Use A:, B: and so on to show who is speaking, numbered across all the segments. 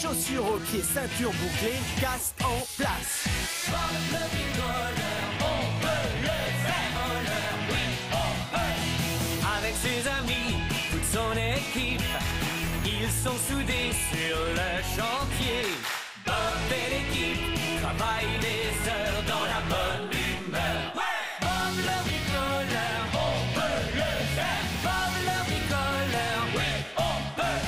A: Chaussures aux pieds, ceinture bouclée, casque en place.
B: Bob le bricoleur, on peut le faire. Oui, on peut. Avec ses amis, toute son équipe, ils sont soudés sur le chantier. Bob et l'équipe travaillent des heures dans la bonne humeur. Ouais. Bob le bricoleur, on peut le faire. Bob le bricoleur, oui, on peut.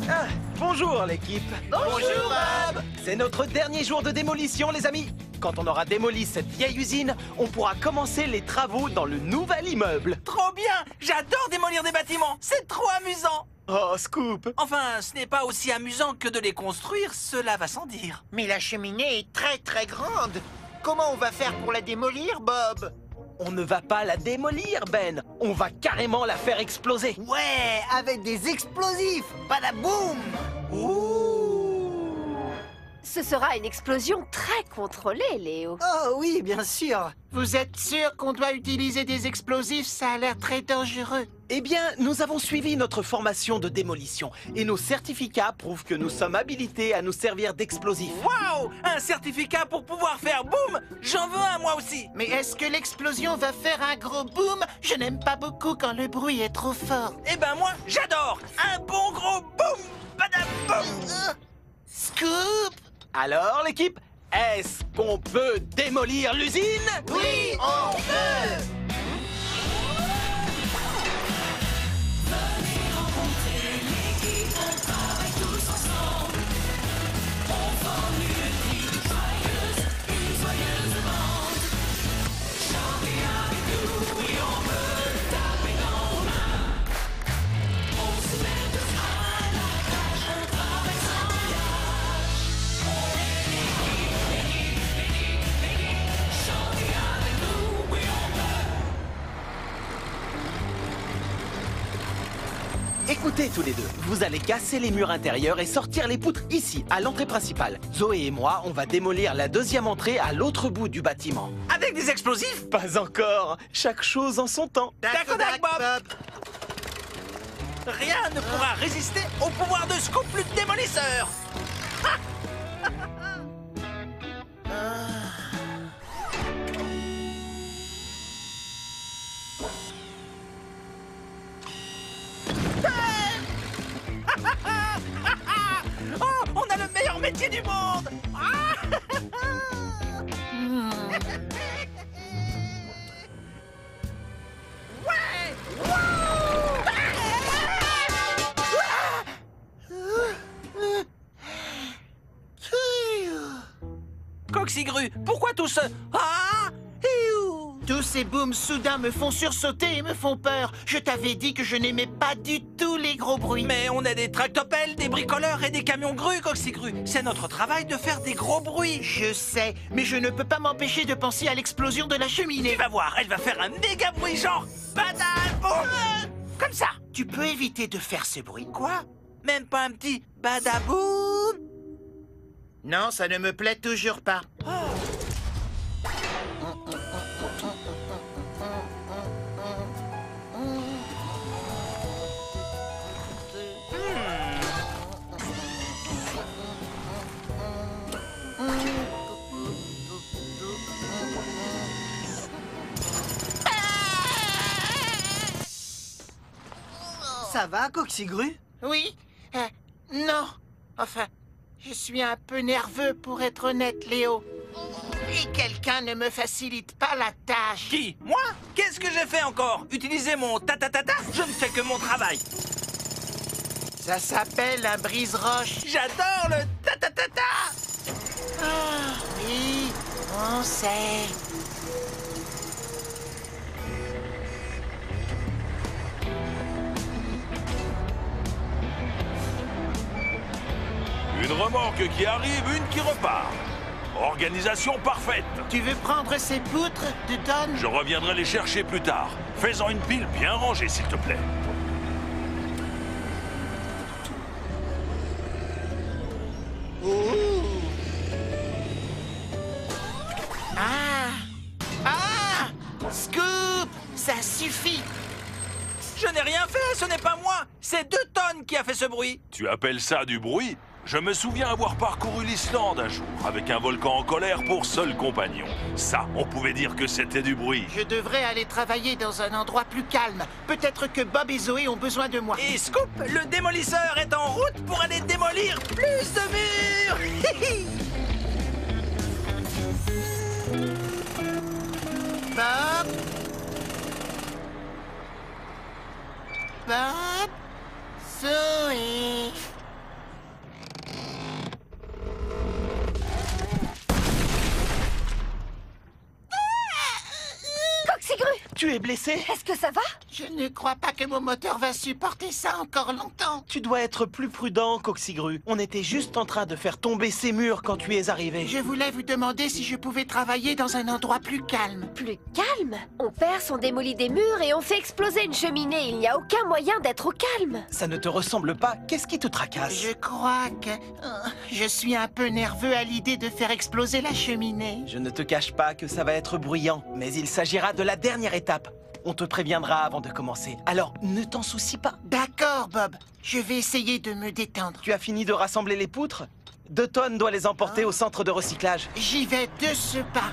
A: Ah, bonjour l'équipe.
C: Bonjour, Bob.
A: C'est notre dernier jour de démolition, les amis. Quand on aura démoli cette vieille usine, on pourra commencer les travaux dans le nouvel immeuble.
C: Trop bien. J'adore démolir des bâtiments. C'est trop amusant.
A: Oh, Scoop.
C: Enfin, ce n'est pas aussi amusant que de les construire, cela va sans dire.
D: Mais la cheminée est très très grande. Comment on va faire pour la démolir, Bob?
A: On ne va pas la démolir, Ben. On va carrément la faire exploser.
E: Ouais, avec des explosifs. Badaboum.
F: Ce sera une explosion très contrôlée, Léo.
E: Oh oui, bien sûr.
D: Vous êtes sûr qu'on doit utiliser des explosifs? Ça a l'air très dangereux.
A: Eh bien, nous avons suivi notre formation de démolition et nos certificats prouvent que nous sommes habilités à nous servir d'explosifs.
C: Waouh! Un certificat pour pouvoir faire boum! J'en veux un, moi aussi.
D: Mais est-ce que l'explosion va faire un gros boom? Je n'aime pas beaucoup quand le bruit est trop fort.
C: Eh ben moi, j'adore! Un bon gros boum! Badaboum!
D: Scoop!
A: Alors, l'équipe, est-ce qu'on peut démolir l'usine?
D: Oui, on peut!
A: Écoutez tous les deux, vous allez casser les murs intérieurs et sortir les poutres ici, à l'entrée principale. Zoé et moi, on va démolir la deuxième entrée à l'autre bout du bâtiment.
C: Avec des explosifs?
A: Pas encore, chaque chose en son temps.
C: D'accord, Bob. Rien ne pourra résister au pouvoir de Scoop le démolisseur. Oh, on a le meilleur métier du monde. Coxigru, pourquoi tout ce... Ah! Hiou!
D: Tous ces booms soudains me font sursauter et me font peur. Je t'avais dit que je n'aimais pas du tout les gros bruits.
C: Mais on a des tractopelles, des bricoleurs et des camions grues, Coxigru. C'est notre travail de faire des gros bruits.
D: Je sais, mais je ne peux pas m'empêcher de penser à l'explosion de la cheminée.
C: Tu vas voir, elle va faire un méga bruit genre... Badaboum! Comme ça.
D: Tu peux éviter de faire ce bruit.
C: Quoi? Même pas un petit badaboum?
D: Non, ça ne me plaît toujours pas.
E: Ça va, Coxigru?
D: Oui? Non. Enfin, je suis un peu nerveux pour être honnête, Léo. Et quelqu'un ne me facilite pas la tâche.
C: Qui? Moi? Qu'est-ce que j'ai fait encore? Utiliser mon ta-ta-ta-ta? Je ne fais que mon travail.
D: Ça s'appelle un brise-roche.
C: J'adore le ta-ta-ta-ta!
D: Ah, oui, on sait.
G: Une remorque qui arrive, une qui repart. Organisation parfaite.
D: Tu veux prendre ces poutres de Don?
G: Je reviendrai les chercher plus tard. Fais-en une pile bien rangée, s'il te plaît.
D: Ah! Ah! Scoop! Ça suffit!
C: Je n'ai rien fait, ce n'est pas moi. C'est 2 tonnes qui a fait ce bruit.
G: Tu appelles ça du bruit? Je me souviens avoir parcouru l'Islande un jour, avec un volcan en colère pour seul compagnon. Ça, on pouvait dire que c'était du bruit.
D: Je devrais aller travailler dans un endroit plus calme. Peut-être que Bob et Zoé ont besoin de moi.
C: Et Scoop, le démolisseur est en route pour aller démolir plus de murs.
D: Bob? Bob? Zoé?
F: Coxigru,
A: Tu es blessé?
F: est-ce que ça va?
D: Je ne crois pas que mon moteur va supporter ça encore longtemps.
A: Tu dois être plus prudent, Coxigru. On était juste en train de faire tomber ces murs quand tu es arrivé.
D: Je voulais vous demander si je pouvais travailler dans un endroit plus calme.
F: Plus calme. On perce, on démolit des murs et on fait exploser une cheminée. Il n'y a aucun moyen d'être au calme.
A: Ça ne te ressemble pas. Qu'est-ce qui te tracasse?
D: Je crois que... je suis un peu nerveux à l'idée de faire exploser la cheminée.
A: Je ne te cache pas que ça va être bruyant, mais il s'agira de la dernière étape. On te préviendra avant de commencer. Alors, ne t'en soucie pas.
D: D'accord, Bob. Je vais essayer de me détendre.
A: Tu as fini de rassembler les poutres? 2 tonnes doit les emporter au centre de recyclage.
D: J'y vais de ce pas.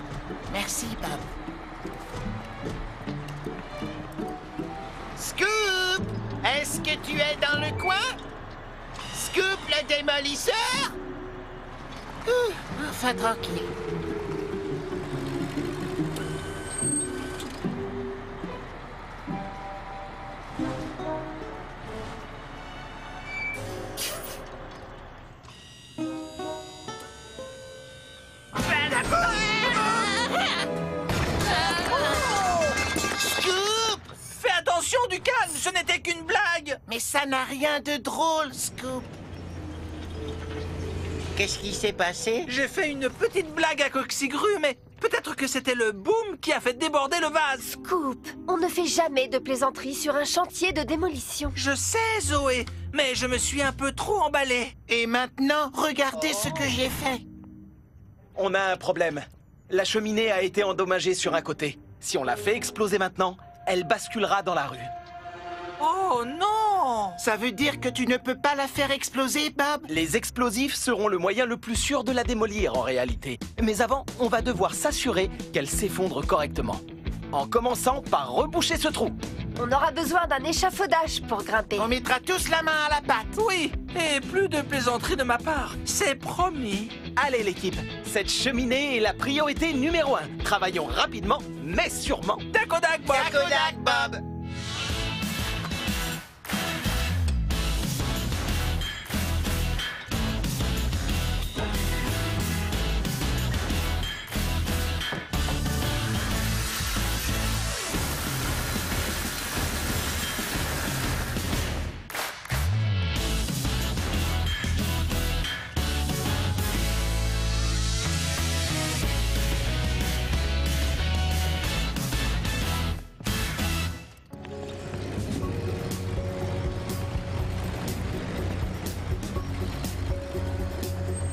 D: Merci, Bob. Scoop! Est-ce que tu es dans le coin? Scoop le démolisseur? Enfin, tranquille. Scoop!
C: Fais attention, du calme, ce n'était qu'une blague.
D: Mais ça n'a rien de drôle, Scoop. Qu'est-ce qui s'est passé?
C: J'ai fait une petite blague à Coxigru, mais peut-être que c'était le boom qui a fait déborder le vase.
F: Scoop, on ne fait jamais de plaisanterie sur un chantier de démolition.
C: Je sais, Zoé, mais je me suis un peu trop emballé.
D: Et maintenant, regardez ce que j'ai fait.
A: On a un problème. La cheminée a été endommagée sur un côté. Si on la fait exploser maintenant, elle basculera dans la rue.
C: Oh non!
D: Ça veut dire que tu ne peux pas la faire exploser, Bob?
A: Les explosifs seront le moyen le plus sûr de la démolir en réalité. Mais avant, on va devoir s'assurer qu'elle s'effondre correctement. En commençant par reboucher ce trou.
F: On aura besoin d'un échafaudage pour grimper.
D: On mettra tous la main à la pâte.
C: Oui, et plus de plaisanterie de ma part, c'est promis.
A: Allez l'équipe, cette cheminée est la priorité numéro 1. Travaillons rapidement, mais sûrement.
C: Dakodak, Bob!
D: Dakodak, Bob!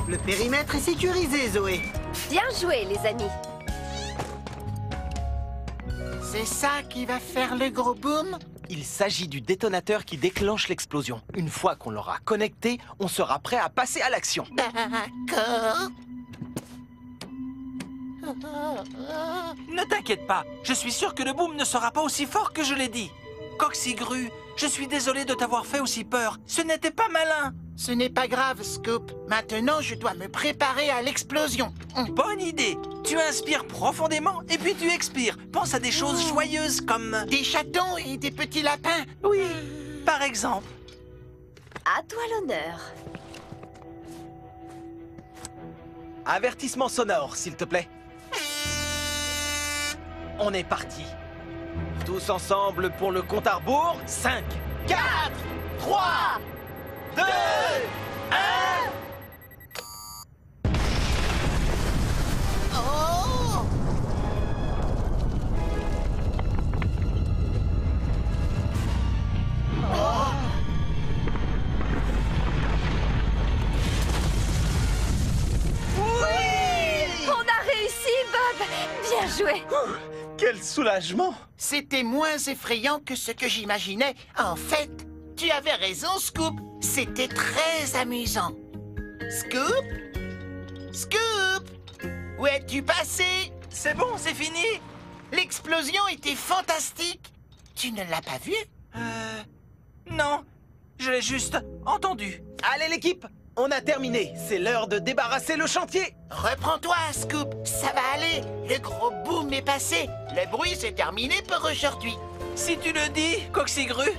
E: Le périmètre est sécurisé, Zoé.
F: Bien joué, les amis.
D: C'est ça qui va faire le gros boom?
A: Il s'agit du détonateur qui déclenche l'explosion. Une fois qu'on l'aura connecté, on sera prêt à passer à l'action.
D: D'accord.
C: Ne t'inquiète pas, je suis sûr que le boom ne sera pas aussi fort que je l'ai dit. Coxigru, je suis désolé de t'avoir fait aussi peur. Ce n'était pas malin.
D: Ce n'est pas grave, Scoop. Maintenant, je dois me préparer à l'explosion.
C: Bonne idée. Tu inspires profondément et puis tu expires. Pense à des choses joyeuses comme...
D: Des chatons et des petits lapins.
C: Oui, par exemple.
F: À toi l'honneur.
A: Avertissement sonore, s'il te plaît. On est parti. Tous ensemble pour le compte à rebours. 5, 4, 3, 2, 1...
D: Oh!
F: On a réussi, Bob. Bien joué.
A: Quelle Quel soulagement!
D: C'était moins effrayant que ce que j'imaginais. En fait, tu avais raison, Scoop. C'était très amusant. Scoop? Scoop? Où es-tu passé?
C: C'est bon, c'est fini.
D: L'explosion était fantastique. Tu ne l'as pas vue?
C: Non, je l'ai juste entendu.
A: Allez l'équipe, on a terminé. C'est l'heure de débarrasser le chantier.
D: Reprends-toi, Scoop. Ça va aller. Le gros boom est passé. Le bruit s'est terminé pour aujourd'hui.
C: Si tu le dis, Coxigru,